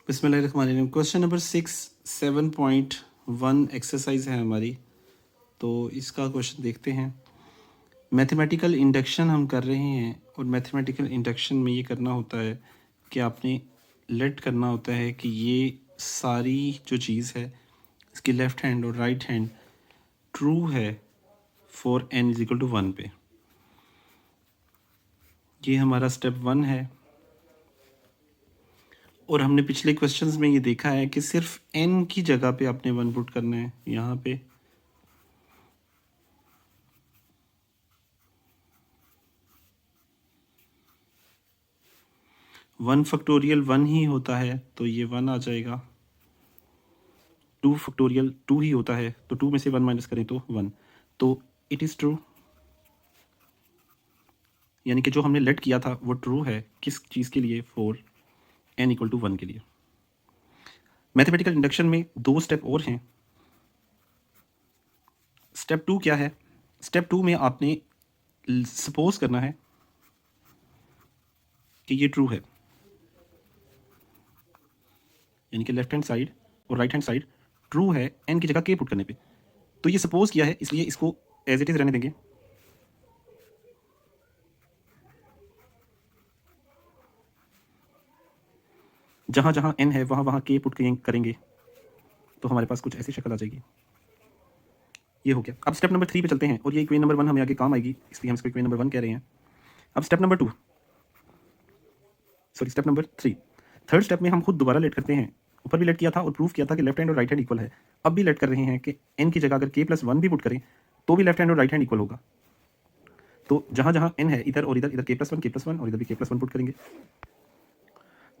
बिस्मिल्लाहिर्रहमानिर्रहीम। Question number 7.1 exercise है हमारी, तो इसका क्वेश्चन देखते हैं। मैथमेटिकल इंडक्शन हम कर रहे हैं और मैथमेटिकल इंडक्शन में ये करना होता है कि आपने लेट करना होता है कि ये सारी जो चीज़ है इसकी लेफ़्ट हैंड और राइट हैंड ट्रू है for n is equal to 1 पे। ये हमारा स्टेप 1 है और हमने पिछले क्वेश्चंस में ये देखा है कि सिर्फ n की जगह पे आपने 1 पुट करना है। यहाँ पे 1 फैक्टोरियल 1 ही होता है तो ये 1 आ जाएगा। 2 फैक्टोरियल 2 ही होता है तो 2 में से 1 माइनस करें तो 1, तो इट इज़ ट्रू। यानी कि जो हमने लेट किया था वो ट्रू है। किस चीज़ के लिए? फॉर n इक्वल टू 1 के लिए। मैथमेटिकल इंडक्शन में 2 स्टेप और हैं। स्टेप 2 क्या है? स्टेप 2 में आपने सपोज करना है कि ये ट्रू है, यानी कि लेफ्ट हैंड साइड और राइट हैंड साइड ट्रू है n की जगह k पुट करने पे। तो ये सपोज किया है इसलिए इसको एज इट इज़ रहने देंगे। जहाँ जहाँ n है वहाँ वहाँ k पुट करेंगे तो हमारे पास कुछ ऐसी शक्ल आ जाएगी। ये हो गया। अब स्टेप नंबर 3 पे चलते हैं और ये इक्वेशन नंबर 1 हमें आगे काम आएगी, इसलिए हम इसको इक्वेशन नंबर 1 कह रहे हैं। अब स्टेप नंबर 3। थर्ड स्टेप में हम खुद दोबारा लेट करते हैं। ऊपर भी लेट किया था और प्रूफ किया था कि लेफ्ट हैंड और राइट हैंड इक्वल है। अब भी लेट कर रहे हैं कि n की जगह अगर k प्लस 1 भी पुट करें तो भी लेफ्ट हैंड और राइट हैंड इक्वल होगा। तो जहाँ जहाँ n है इधर और इधर k प्लस 1 और इधर भी k प्लस 1 पुट करेंगे।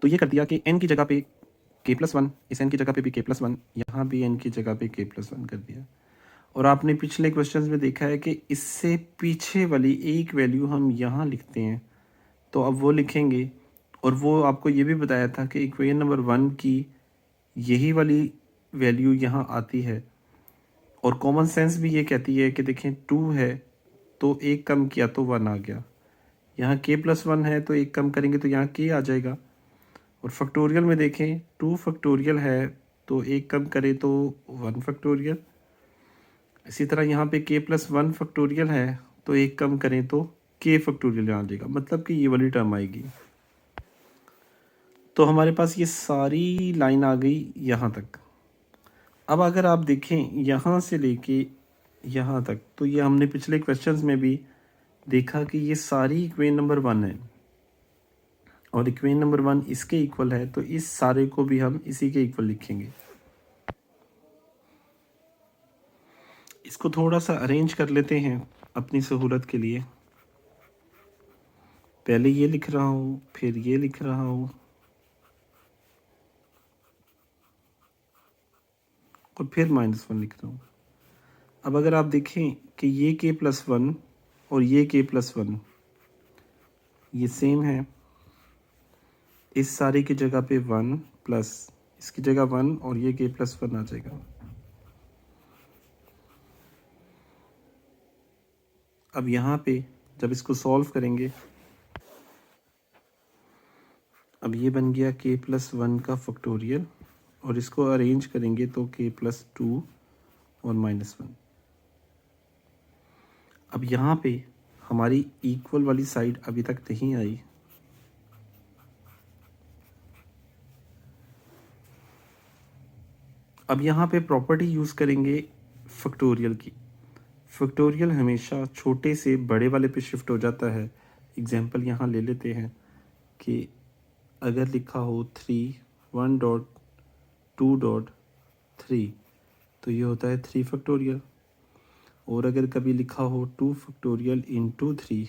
तो ये कर दिया कि n की जगह पे k प्लस 1, इस n की जगह पे भी k प्लस 1, यहाँ भी n की जगह पे k प्लस 1 कर दिया। और आपने पिछले क्वेश्चंस में देखा है कि इससे पीछे वाली एक वैल्यू हम यहाँ लिखते हैं, तो अब वो लिखेंगे। और वो आपको ये भी बताया था कि इक्वेशन नंबर 1 की यही वाली वैल्यू यहाँ आती है। और कॉमन सेंस भी ये कहती है कि देखें 2 है तो एक कम किया तो 1 आ गया। यहाँ k प्लस 1 है तो एक कम करेंगे तो यहाँ k आ जाएगा। और फैक्टोरियल में देखें 2 फैक्टोरियल है तो एक कम करें तो 1 फैक्टोरियल। इसी तरह यहाँ पे k प्लस 1 फैक्टोरियल है तो एक कम करें तो k फैक्टोरियल यहाँ आ जाएगा, मतलब कि ये वाली टर्म आएगी। तो हमारे पास ये सारी लाइन आ गई यहाँ तक। अब अगर आप देखें यहाँ से लेके यहाँ तक, तो ये हमने पिछले क्वेश्चंस में भी देखा कि ये सारी इक्वेशन नंबर 1 है और इक्वेशन नंबर 1 इसके इक्वल है, तो इस सारे को भी हम इसी के इक्वल लिखेंगे। इसको थोड़ा सा अरेंज कर लेते हैं अपनी सहूलत के लिए। पहले ये लिख रहा हूँ, फिर ये लिख रहा हूँ और फिर -1 लिख रहा हूँ। अब अगर आप देखें कि ये k प्लस 1 और ये k प्लस 1 ये सेम है, इस सारे की जगह पे 1 प्लस इसकी जगह 1 और ये k प्लस 1 आ जाएगा। अब यहाँ पे जब इसको सॉल्व करेंगे, अब ये बन गया k प्लस 1 का फैक्टोरियल और इसको अरेंज करेंगे तो k प्लस 2 और -1। अब यहाँ पे हमारी इक्वल वाली साइड अभी तक नहीं आई। अब यहाँ पे प्रॉपर्टी यूज़ करेंगे फैक्टोरियल की। फैक्टोरियल हमेशा छोटे से बड़े वाले पे शिफ्ट हो जाता है। एग्जांपल यहाँ ले लेते हैं कि अगर लिखा हो 3 1.2.3 तो ये होता है 3 फैक्टोरियल। और अगर कभी लिखा हो 2 फैक्टोरियल इंटू 3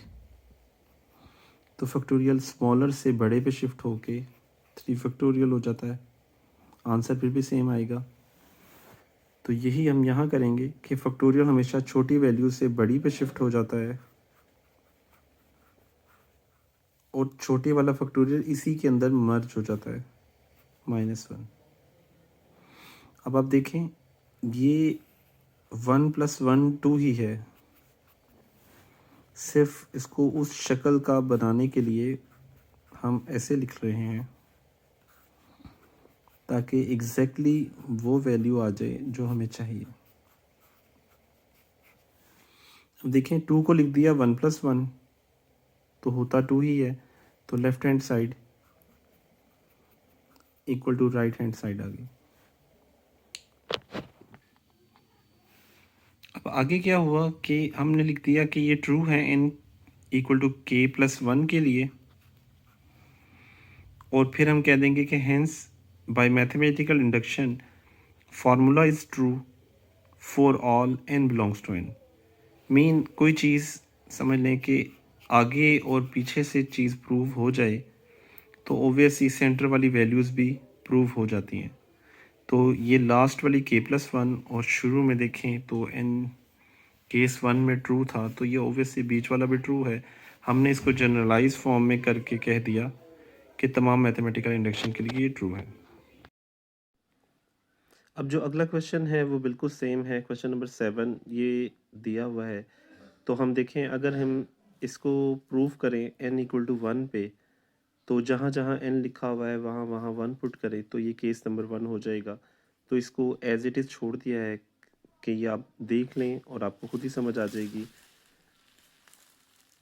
तो फैक्टोरियल स्मॉलर से बड़े पे शिफ्ट होके 3 फैक्टोरियल हो जाता है। आंसर फिर भी सेम आएगा। तो यही हम यहाँ करेंगे कि फैक्टोरियल हमेशा छोटी वैल्यू से बड़ी पे शिफ्ट हो जाता है और छोटे वाला फैक्टोरियल इसी के अंदर मर्ज हो जाता है, -1। अब आप देखें ये 1 प्लस 1 2 ही है। सिर्फ इसको उस शक्ल का बनाने के लिए हम ऐसे लिख रहे हैं ताकि एग्जैक्टली वो वैल्यू आ जाए जो हमें चाहिए। अब देखें 2 को लिख दिया 1 + 1 तो होता 2 ही है, तो left hand side equal to right hand side आ गई। अब आगे क्या हुआ कि हमने लिख दिया कि ये ट्रू है n इक्वल टू k+1 के लिए, और फिर हम कह देंगे कि hence by mathematical induction formula is true for all n belongs to n। Mean कोई चीज़ समझ लें कि आगे और पीछे से चीज़ प्रूव हो जाए तो ओबियसली सेंटर वाली वैल्यूज़ भी प्रूव हो जाती हैं। तो ये लास्ट वाली k+1 और शुरू में देखें तो n केस 1 में ट्रू था, तो ये ओबियसली बीच वाला भी ट्रू है। हमने इसको जनरलाइज फॉर्म में करके कह दिया कि तमाम मैथमेटिकल इंडक्शन के लिए ये ट्रू है। अब जो अगला क्वेश्चन है वो बिल्कुल सेम है, क्वेश्चन नंबर 7 ये दिया हुआ है। तो हम देखें अगर हम इसको प्रूव करें n इक्वल टू 1 पे, तो जहाँ जहाँ n लिखा हुआ है वहाँ वहाँ 1 पुट करें तो ये केस नंबर 1 हो जाएगा। तो इसको एज इट इज़ छोड़ दिया है कि ये आप देख लें और आपको खुद ही समझ आ जाएगी।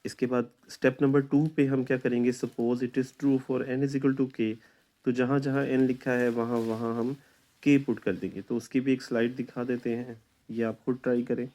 इसके बाद स्टेप नंबर 2 पे हम क्या करेंगे, suppose it is true for n is equal to k, तो जहाँ जहाँ n लिखा है वहाँ वहाँ हम k पुट कर देंगे। तो उसकी भी एक स्लाइड दिखा देते हैं, ये आप खुद ट्राई करें।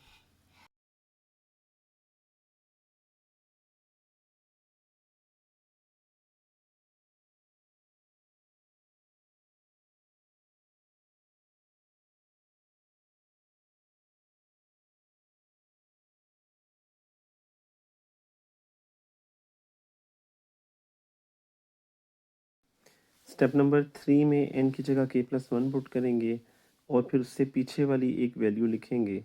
स्टेप नंबर 3 में n की जगह k+1 पुट करेंगे और फिर उससे पीछे वाली एक वैल्यू लिखेंगे।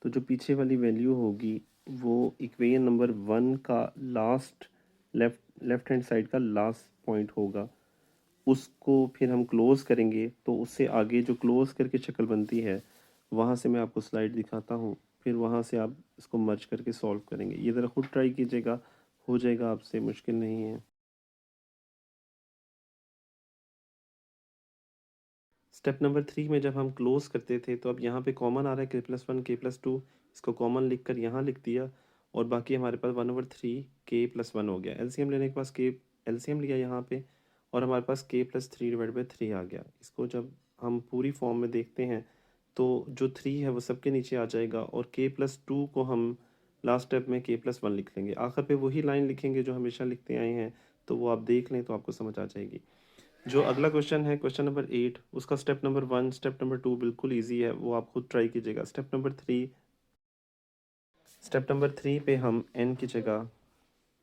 तो जो पीछे वाली वैल्यू होगी वो इक्वेशन नंबर 1 का लास्ट लेफ्ट हैंड साइड का लास्ट पॉइंट होगा। उसको फिर हम क्लोज़ करेंगे, तो उससे आगे जो क्लोज़ करके शक्ल बनती है वहाँ से मैं आपको स्लाइड दिखाता हूँ, फिर वहाँ से आप इसको मर्ज करके सॉल्व करेंगे। ये ज़रा खुद ट्राई कीजिएगा, हो जाएगा आपसे, मुश्किल नहीं है। स्टेप नंबर 3 में जब हम क्लोज़ करते थे तो अब यहाँ पे कॉमन आ रहा है k+1 k+2, इसको कॉमन लिख कर यहाँ लिख दिया और बाकी हमारे पास 1/3 k+1 हो गया। एलसीएम लेने के पास k एलसीएम लिया यहाँ पे और हमारे पास k+3/3 आ गया। इसको जब हम पूरी फॉर्म में देखते हैं तो जो 3 है वो सबके नीचे आ जाएगा और k+2 को हम लास्ट स्टेप में k+1 लिख लेंगे। आखिर पे वही लाइन लिखेंगे जो हमेशा लिखते आए हैं, तो वो आप देख लें तो आपको समझ आ जाएगी। जो अगला क्वेश्चन है क्वेश्चन नंबर 8, उसका स्टेप नंबर 1 स्टेप नंबर 2 बिल्कुल इजी है, वो आप खुद ट्राई कीजिएगा। स्टेप नंबर 3 पे हम n की जगह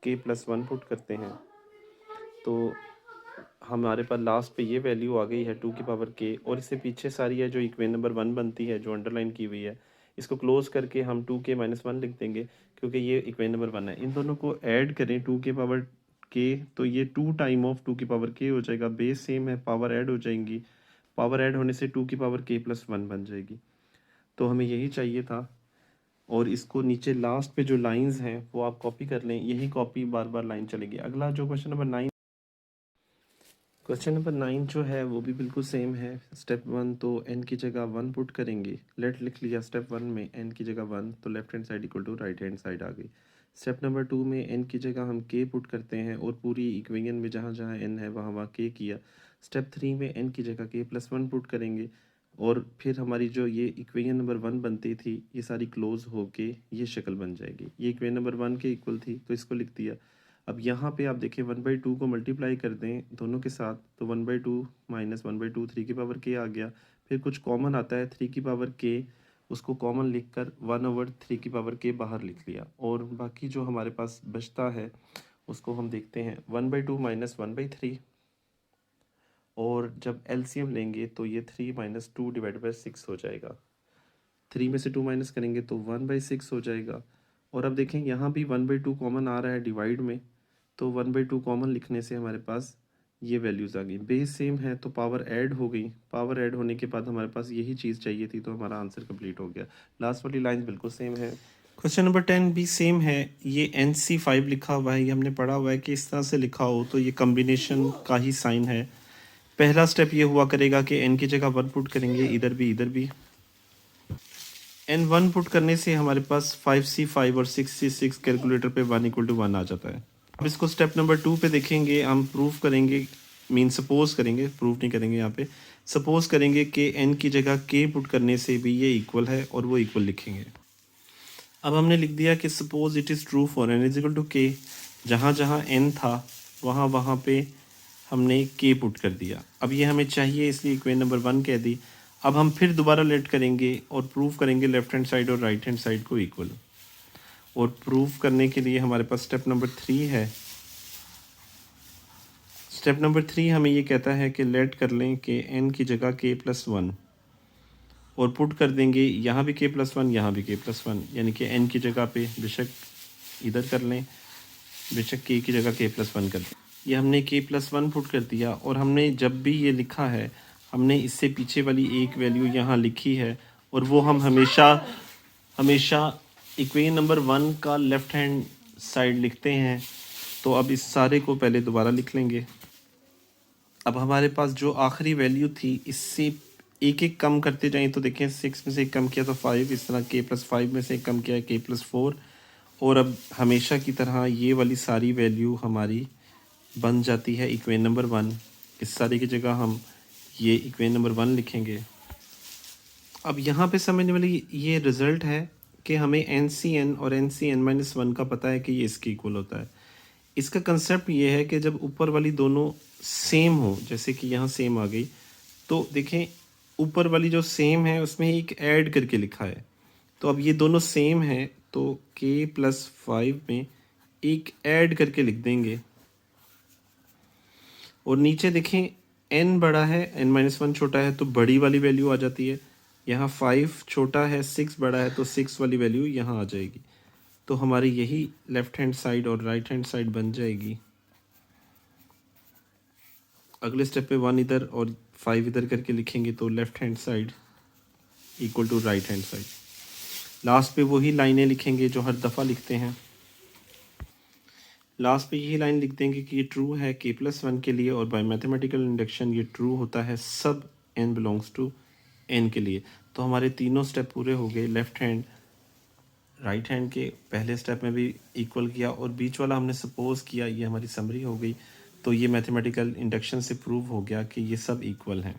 k+1 पुट करते हैं, तो हमारे पास लास्ट पे ये वैल्यू आ गई है 2 की पावर k, और इससे पीछे सारी है जो इक्वेशन नंबर 1 बनती है जो अंडरलाइन की हुई है, इसको क्लोज करके हम 2k-1 लिख देंगे क्योंकि ये इक्वेशन नंबर 1 है। इन दोनों को ऐड करें 2 की पावर k, तो ये 2 टाइम ऑफ 2 की पावर k हो जाएगा। बेस सेम है, पावर ऐड हो जाएंगी, पावर ऐड होने से 2 की पावर k+1 बन जाएगी। तो हमें यही चाहिए था, और इसको नीचे लास्ट पे जो लाइंस हैं वो आप कॉपी कर लें, यही कॉपी बार बार लाइन चलेगी। अगला जो क्वेश्चन नंबर 9 जो है वो भी बिल्कुल सेम है। स्टेप 1 तो n की जगह 1 पुट करेंगे, लेट लिख लिया स्टेप 1 में n की जगह 1, तो left hand side equal to right hand side आ गई। स्टेप नंबर 2 में n की जगह हम k पुट करते हैं और पूरी इक्वेशन में जहाँ जहाँ n है वहाँ वहाँ k किया। स्टेप 3 में n की जगह k+1 पुट करेंगे और फिर हमारी जो ये इक्वेशन नंबर 1 बनती थी ये सारी क्लोज होके ये शक्ल बन जाएगी। ये इक्वेशन नंबर 1 के इक्वल थी तो इसको लिख दिया। अब यहाँ पे आप देखिए 1/2 को मल्टीप्लाई कर दें दोनों के साथ, तो 1/2 माइनस 1/2 3 की पावर k आ गया। फिर कुछ कॉमन आता है 3 की पावर k, उसको कॉमन लिख कर 1/3 की पावर k बाहर लिख लिया, और बाकी जो हमारे पास बचता है उसको हम देखते हैं 1/2 माइनस 1/3, और जब एलसीएम लेंगे तो ये 3 माइनस 2 डिवाइड बाई 6 हो जाएगा। 3 में से 2 माइनस करेंगे तो 1/6 हो जाएगा। और अब देखें यहाँ भी 1/2 कॉमन आ रहा है डिवाइड में, तो 1/2 कॉमन लिखने से हमारे पास ये वैल्यूज़ आ गई। बेस सेम है तो पावर ऐड हो गई, पावर ऐड होने के बाद हमारे पास यही चीज़ चाहिए थी, तो हमारा आंसर कंप्लीट हो गया। लास्ट वाली लाइन बिल्कुल सेम है। क्वेश्चन नंबर 10 भी सेम है। ये NC5 लिखा हुआ है, ये हमने पढ़ा हुआ है कि इस तरह से लिखा हो तो ये कम्बिनेशन का ही साइन है। पहला स्टेप ये हुआ करेगा कि n की जगह 1 पुट करेंगे, इधर भी n 1 पुट करने से हमारे पास 5c5 और 6c6 कैलकुलेटर पे 1 = 1 आ जाता है। अब इसको स्टेप नंबर 2 पे देखेंगे, हम प्रूफ करेंगे, मीन सपोज करेंगे, प्रूफ नहीं करेंगे यहाँ पे, सपोज करेंगे कि n की जगह k पुट करने से भी ये इक्वल है और वो इक्वल लिखेंगे। अब हमने लिख दिया कि suppose it is true for n = k, जहाँ जहाँ n था वहाँ वहाँ पे हमने k पुट कर दिया। अब ये हमें चाहिए इसलिए इक्वेशन नंबर 1 कह दी। अब हम फिर दोबारा लेट करेंगे और प्रूफ करेंगे लेफ्ट हैंड साइड और राइट हैंड साइड को इक्वल। और प्रूफ करने के लिए हमारे पास स्टेप नंबर 3 है। स्टेप नंबर 3 हमें ये कहता है कि लेट कर लें कि n की जगह k+1 और पुट कर देंगे यहाँ भी k+1, यहाँ भी k+1, यानी कि n की जगह पे बेशक इधर कर लें, बेशक k की जगह k+1 कर दें। ये हमने k+1 पुट कर दिया और हमने जब भी ये लिखा है हमने इससे पीछे वाली एक वैल्यू यहाँ लिखी है और वो हम हमेशा इक्वेशन नंबर 1 का लेफ़्ट हैंड साइड लिखते हैं। तो अब इस सारे को पहले दोबारा लिख लेंगे। अब हमारे पास जो आखिरी वैल्यू थी इससे एक एक कम करते जाएं तो देखें 6 में से एक कम किया तो 5, इस तरह k+5 में से एक कम किया k+4, और अब हमेशा की तरह ये वाली सारी वैल्यू हमारी बन जाती है इक्वेशन नंबर 1। इस सारे की जगह हम ये इक्वेशन नंबर 1 लिखेंगे। अब यहाँ पे समझने वाली ये रिज़ल्ट है कि हमें NCN और NCN-1 का पता है कि ये इसके इक्वल होता है। इसका कंसेप्ट ये है कि जब ऊपर वाली दोनों सेम हो, जैसे कि यहाँ सेम आ गई, तो देखें ऊपर वाली जो सेम है उसमें एक ऐड करके लिखा है। तो अब ये दोनों सेम है तो k+5 में एक ऐड करके लिख देंगे। और नीचे देखें n बड़ा है, n-1 छोटा है तो बड़ी वाली वैल्यू आ जाती है। यहाँ 5 छोटा है, 6 बड़ा है तो 6 वाली वैल्यू यहाँ आ जाएगी। तो हमारी यही लेफ़्ट हैंड साइड और राइट हैंड साइड बन जाएगी। अगले स्टेप पे 1 इधर और 5 इधर करके लिखेंगे तो left hand side equal to right hand side. Last पे वही लाइनें लिखेंगे जो हर दफ़ा लिखते हैं। लास्ट पे यही लाइन लिख देंगे कि ये ट्रू है k+1 के लिए और बाय मैथमेटिकल इंडक्शन ये ट्रू होता है सब n बिलोंग्स टू n के लिए। तो हमारे तीनों स्टेप पूरे हो गए। लेफ़्ट हैंड राइट हैंड के पहले स्टेप में भी इक्वल किया और बीच वाला हमने सपोज किया, ये हमारी समरी हो गई। तो ये मैथमेटिकल इंडक्शन से प्रूव हो गया कि ये सब इक्वल हैं।